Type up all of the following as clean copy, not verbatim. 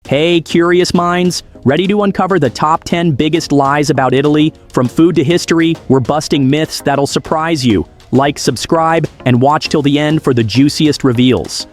Hey, curious minds, ready to uncover the top 10 biggest lies about Italy? From food to history, we're busting myths that'll surprise you. Like, subscribe, and watch till the end for the juiciest reveals.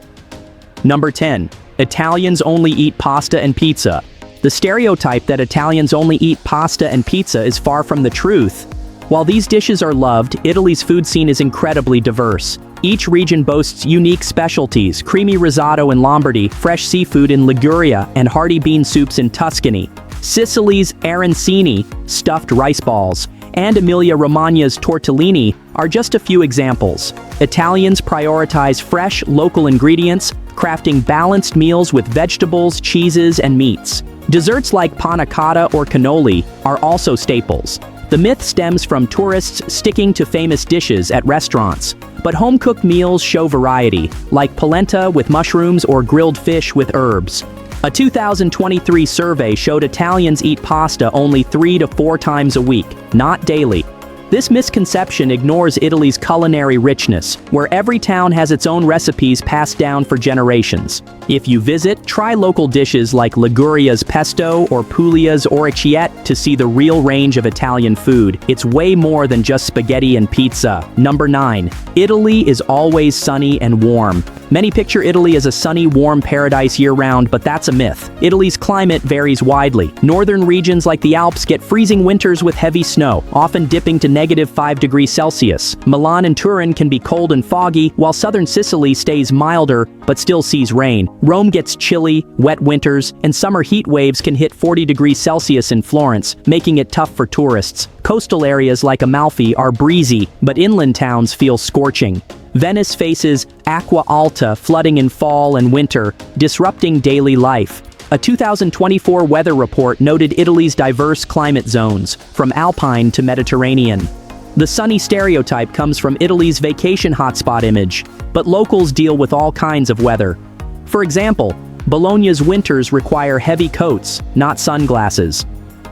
Number 10. Italians only eat pasta and pizza. The stereotype that Italians only eat pasta and pizza is far from the truth. While these dishes are loved, Italy's food scene is incredibly diverse. Each region boasts unique specialties: creamy risotto in Lombardy, fresh seafood in Liguria, and hearty bean soups in Tuscany. Sicily's arancini, stuffed rice balls, and Emilia-Romagna's tortellini are just a few examples. Italians prioritize fresh, local ingredients, crafting balanced meals with vegetables, cheeses, and meats. Desserts like panna cotta or cannoli are also staples. The myth stems from tourists sticking to famous dishes at restaurants, but home-cooked meals show variety, like polenta with mushrooms or grilled fish with herbs. A 2023 survey showed Italians eat pasta only 3 to 4 times a week, not daily. This misconception ignores Italy's culinary richness, where every town has its own recipes passed down for generations. If you visit, try local dishes like Liguria's pesto or Puglia's orecchiette to see the real range of Italian food. It's way more than just spaghetti and pizza. Number 9. Italy is always sunny and warm. Many picture Italy as a sunny, warm paradise year-round, but that's a myth. Italy's climate varies widely. Northern regions like the Alps get freezing winters with heavy snow, often dipping to -5 degrees Celsius. Milan and Turin can be cold and foggy, while southern Sicily stays milder but still sees rain. Rome gets chilly, wet winters, and summer heat waves can hit 40 degrees Celsius in Florence, making it tough for tourists. Coastal areas like Amalfi are breezy, but inland towns feel scorching. Venice faces acqua alta flooding in fall and winter, disrupting daily life. A 2024 weather report noted Italy's diverse climate zones, from Alpine to Mediterranean. The sunny stereotype comes from Italy's vacation hotspot image, but locals deal with all kinds of weather. For example, Bologna's winters require heavy coats, not sunglasses.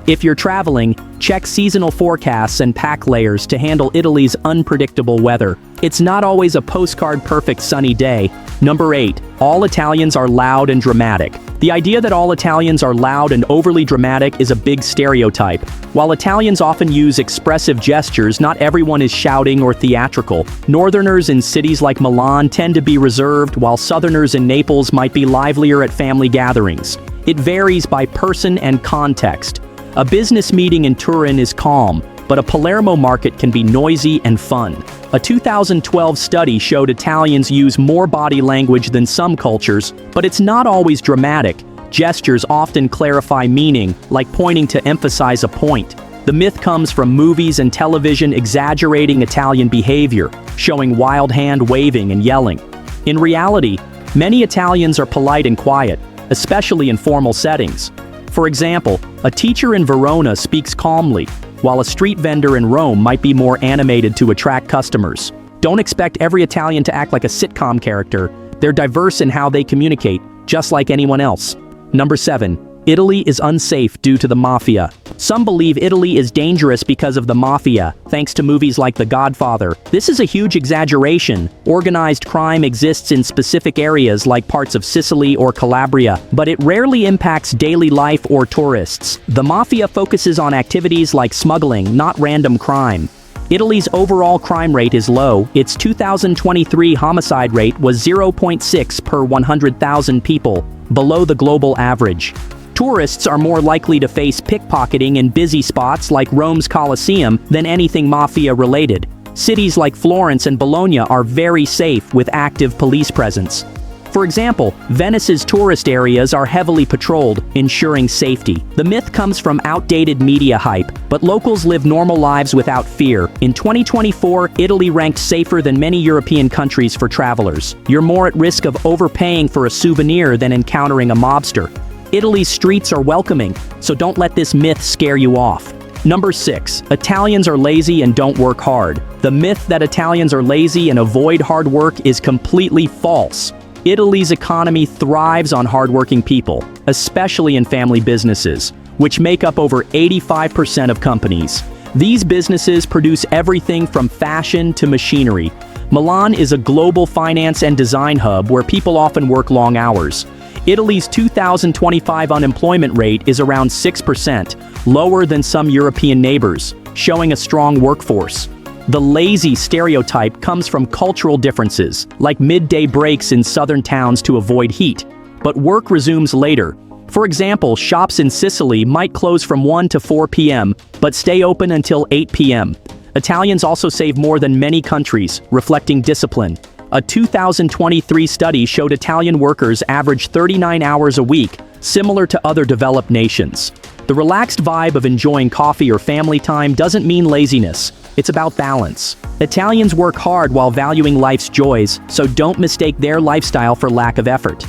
If you're traveling, check seasonal forecasts and pack layers to handle Italy's unpredictable weather. It's not always a postcard-perfect sunny day. Number 8. All Italians are loud and dramatic. The idea that all Italians are loud and overly dramatic is a big stereotype. While Italians often use expressive gestures, not everyone is shouting or theatrical. Northerners in cities like Milan tend to be reserved, while Southerners in Naples might be livelier at family gatherings. It varies by person and context. A business meeting in Turin is calm, but a Palermo market can be noisy and fun. A 2012 study showed Italians use more body language than some cultures, but it's not always dramatic. Gestures often clarify meaning, like pointing to emphasize a point. The myth comes from movies and television exaggerating Italian behavior, showing wild hand waving and yelling. In reality, many Italians are polite and quiet, especially in formal settings. For example, a teacher in Verona speaks calmly, while a street vendor in Rome might be more animated to attract customers. Don't expect every Italian to act like a sitcom character. They're diverse in how they communicate, just like anyone else. Number 7. Italy is unsafe due to the mafia. Some believe Italy is dangerous because of the mafia, thanks to movies like The Godfather. This is a huge exaggeration. Organized crime exists in specific areas like parts of Sicily or Calabria, but it rarely impacts daily life or tourists. The mafia focuses on activities like smuggling, not random crime. Italy's overall crime rate is low. Its 2023 homicide rate was 0.6 per 100,000 people, below the global average. Tourists are more likely to face pickpocketing in busy spots like Rome's Colosseum than anything mafia-related. Cities like Florence and Bologna are very safe with active police presence. For example, Venice's tourist areas are heavily patrolled, ensuring safety. The myth comes from outdated media hype, but locals live normal lives without fear. In 2024, Italy ranked safer than many European countries for travelers. You're more at risk of overpaying for a souvenir than encountering a mobster. Italy's streets are welcoming, so don't let this myth scare you off. Number 6. Italians are lazy and don't work hard. The myth that Italians are lazy and avoid hard work is completely false. Italy's economy thrives on hardworking people, especially in family businesses, which make up over 85% of companies. These businesses produce everything from fashion to machinery. Milan is a global finance and design hub where people often work long hours. Italy's 2025 unemployment rate is around 6%, lower than some European neighbors, showing a strong workforce. The lazy stereotype comes from cultural differences, like midday breaks in southern towns to avoid heat. But work resumes later. For example, shops in Sicily might close from 1 to 4 p.m., but stay open until 8 p.m. Italians also save more than many countries, reflecting discipline. A 2023 study showed Italian workers average 39 hours a week, similar to other developed nations. The relaxed vibe of enjoying coffee or family time doesn't mean laziness. It's about balance. Italians work hard while valuing life's joys, so don't mistake their lifestyle for lack of effort.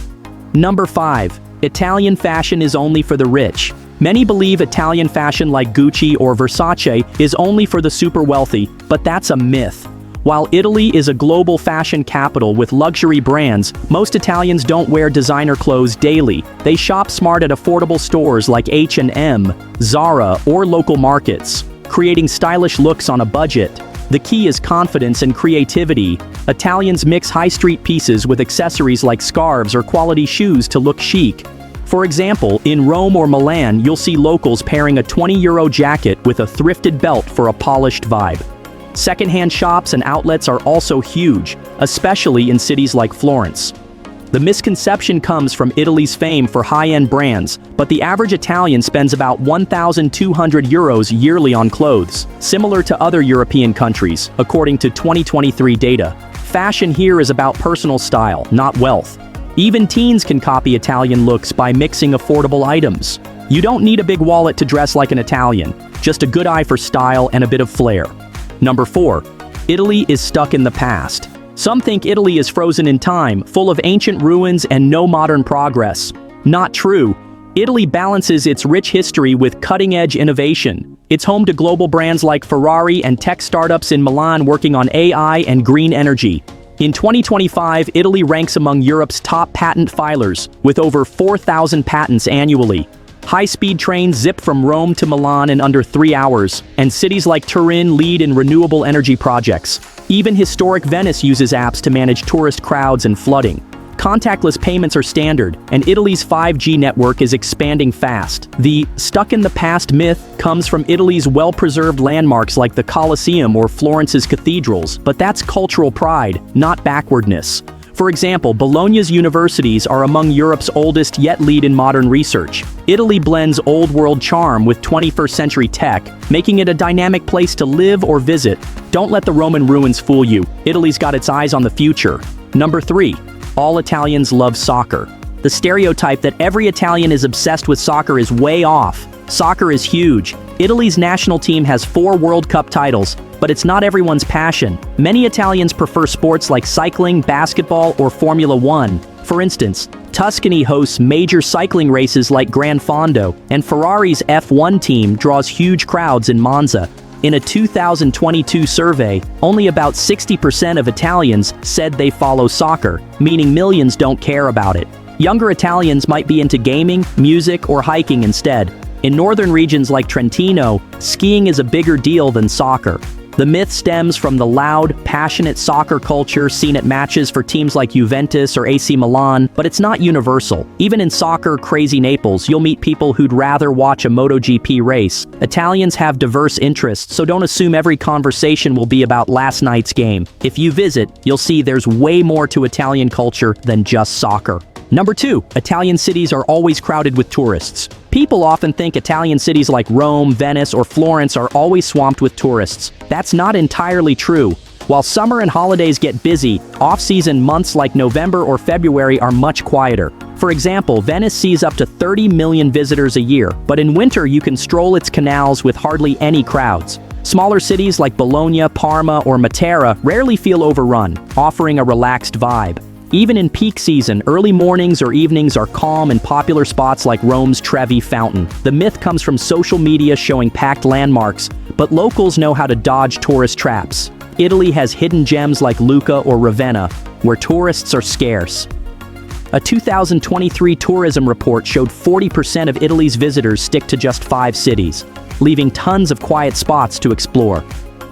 Number 5. Italian fashion is only for the rich. Many believe Italian fashion like Gucci or Versace is only for the super wealthy, but that's a myth. While Italy is a global fashion capital with luxury brands, most Italians don't wear designer clothes daily. They shop smart at affordable stores like H&M, Zara, or local markets, creating stylish looks on a budget. The key is confidence and creativity. Italians mix high street pieces with accessories like scarves or quality shoes to look chic. For example, in Rome or Milan, you'll see locals pairing a €20 jacket with a thrifted belt for a polished vibe. Secondhand shops and outlets are also huge, especially in cities like Florence. The misconception comes from Italy's fame for high-end brands, but the average Italian spends about €1,200 yearly on clothes, similar to other European countries, according to 2023 data. Fashion here is about personal style, not wealth. Even teens can copy Italian looks by mixing affordable items. You don't need a big wallet to dress like an Italian, just a good eye for style and a bit of flair. Number 4. Italy is stuck in the past. Some think Italy is frozen in time, full of ancient ruins and no modern progress. Not true. Italy balances its rich history with cutting-edge innovation. It's home to global brands like Ferrari and tech startups in Milan working on AI and green energy. In 2025, Italy ranks among Europe's top patent filers, with over 4,000 patents annually. High-speed trains zip from Rome to Milan in under 3 hours, and cities like Turin lead in renewable energy projects. Even historic Venice uses apps to manage tourist crowds and flooding. Contactless payments are standard, and Italy's 5G network is expanding fast. The stuck-in-the-past myth comes from Italy's well-preserved landmarks like the Colosseum or Florence's cathedrals, but that's cultural pride, not backwardness. For example, Bologna's universities are among Europe's oldest yet lead in modern research. Italy blends old-world charm with 21st-century tech, making it a dynamic place to live or visit. Don't let the Roman ruins fool you. Italy's got its eyes on the future. Number 3. All Italians love soccer. The stereotype that every Italian is obsessed with soccer is way off. Soccer is huge. Italy's national team has 4 World Cup titles, but it's not everyone's passion. Many Italians prefer sports like cycling, basketball, or Formula One. For instance, Tuscany hosts major cycling races like Gran Fondo, and Ferrari's F1 team draws huge crowds in Monza. In a 2022 survey, only about 60% of Italians said they follow soccer, meaning millions don't care about it. Younger Italians might be into gaming, music, or hiking instead. In northern regions like Trentino, skiing is a bigger deal than soccer. The myth stems from the loud, passionate soccer culture seen at matches for teams like Juventus or AC Milan, but it's not universal. Even in soccer-crazy Naples, you'll meet people who'd rather watch a MotoGP race. Italians have diverse interests, so don't assume every conversation will be about last night's game. If you visit, you'll see there's way more to Italian culture than just soccer. Number 2. Italian cities are always crowded with tourists. People often think Italian cities like Rome, Venice, or Florence are always swamped with tourists. That's not entirely true. While summer and holidays get busy, off-season months like November or February are much quieter. For example, Venice sees up to 30 million visitors a year, but in winter you can stroll its canals with hardly any crowds. Smaller cities like Bologna, Parma, or Matera rarely feel overrun, offering a relaxed vibe. Even in peak season, early mornings or evenings are calm in popular spots like Rome's Trevi Fountain. The myth comes from social media showing packed landmarks, but locals know how to dodge tourist traps. Italy has hidden gems like Lucca or Ravenna, where tourists are scarce. A 2023 tourism report showed 40% of Italy's visitors stick to just 5 cities, leaving tons of quiet spots to explore.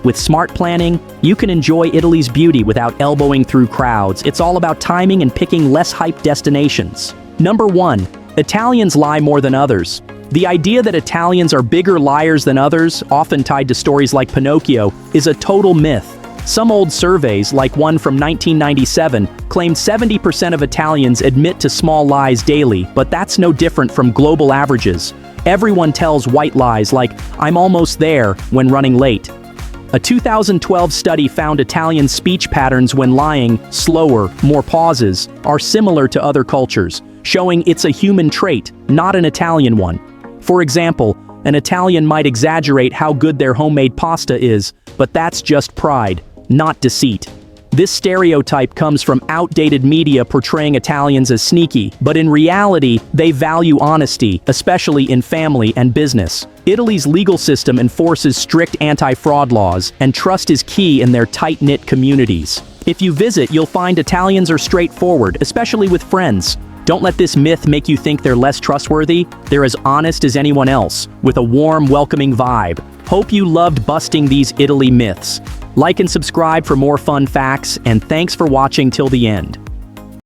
With smart planning, you can enjoy Italy's beauty without elbowing through crowds. It's all about timing and picking less hyped destinations. Number 1. Italians lie more than others. The idea that Italians are bigger liars than others, often tied to stories like Pinocchio, is a total myth. Some old surveys, like one from 1997, claim 70% of Italians admit to small lies daily, but that's no different from global averages. Everyone tells white lies like, "I'm almost there," when running late. A 2012 study found Italian speech patterns when lying, slower, more pauses, are similar to other cultures, showing it's a human trait, not an Italian one. For example, an Italian might exaggerate how good their homemade pasta is, but that's just pride, not deceit. This stereotype comes from outdated media portraying Italians as sneaky, but in reality, they value honesty, especially in family and business. Italy's legal system enforces strict anti-fraud laws, and trust is key in their tight-knit communities. If you visit, you'll find Italians are straightforward, especially with friends. Don't let this myth make you think they're less trustworthy. They're as honest as anyone else, with a warm, welcoming vibe. Hope you loved busting these Italy myths. Like and subscribe for more fun facts, and thanks for watching till the end.